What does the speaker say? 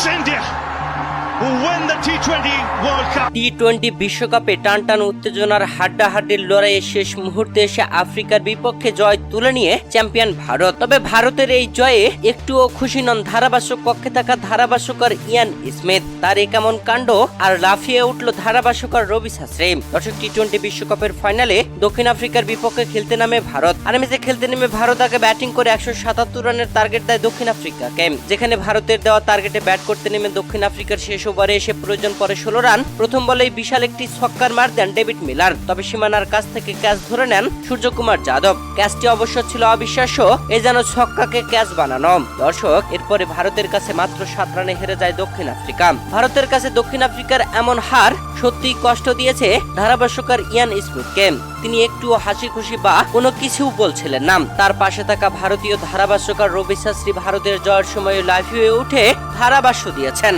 It's India who win the T20 World Cup. টি-20 বিশ্বকাপে টানটান উত্তেজনার হাড্ডাহাড্ডির লড়াইয়ে শেষ মুহূর্তে এসে আফ্রিকার বিপক্ষে জয় তুলে নিয়ে চ্যাম্পিয়ন ভারত। তবে ভারতের এই জয়ে একটুও খুশি নন ধারাভাষ্যক কক্ষে থাকা ধারাভাষ্যকার ইয়ান স্মিথ। তার এ কেমন কাণ্ড আর লাফিয়ে উঠল ধারাভাষ্যকার রবি শাস্ত্রী। দর্শক, টি-20 বিশ্বকাপের ফাইনালে দক্ষিণ আফ্রিকার বিপক্ষে খেলতে নামে ভারত। আর ম্যাচে খেলতে নেমে ভারত আগে ব্যাটিং করে 177 রানের টার্গেট দেয় দক্ষিণ আফ্রিকাকে। যেখানে ভারতের দেওয়া টার্গেটে ব্যাট করতে নেমে দক্ষিণ আফ্রিকার শেষ ওভারে এসে প্রয়োজন পড়ে 16 রান। প্রথম বলেই বিশাল একটি ছক্কার মার দেন ডেভিড মিলার। তবে সীমানার কাছ থেকে ক্যাচ ধরে নেন সূর্যকুমার যাদব। ক্যাচটি অবশ্য ছিল অবিশ্বাস্য, এ যেন ছক্কাকে ক্যাচ বানানো। দর্শক, এরপরে ভারতের কাছে মাত্র 7 রানে হেরে যায় দক্ষিণ আফ্রিকা। ভারতের কাছে দক্ষিণ আফ্রিকার এমন হার সত্যিই কষ্ট দিয়েছে ধারাভাষ্যকার ইয়ান স্মিথকে। তিনি একটুও হাসি খুশি বা কোনো কিছু বলছিলেন না। তার পাশে থাকা ভারতীয় ধারাভাষ্যকার রবি শাস্ত্রী ভারতের জয়ের সময় লাইভ হয়ে উঠে ধারাভাষ্য দিয়েছেন।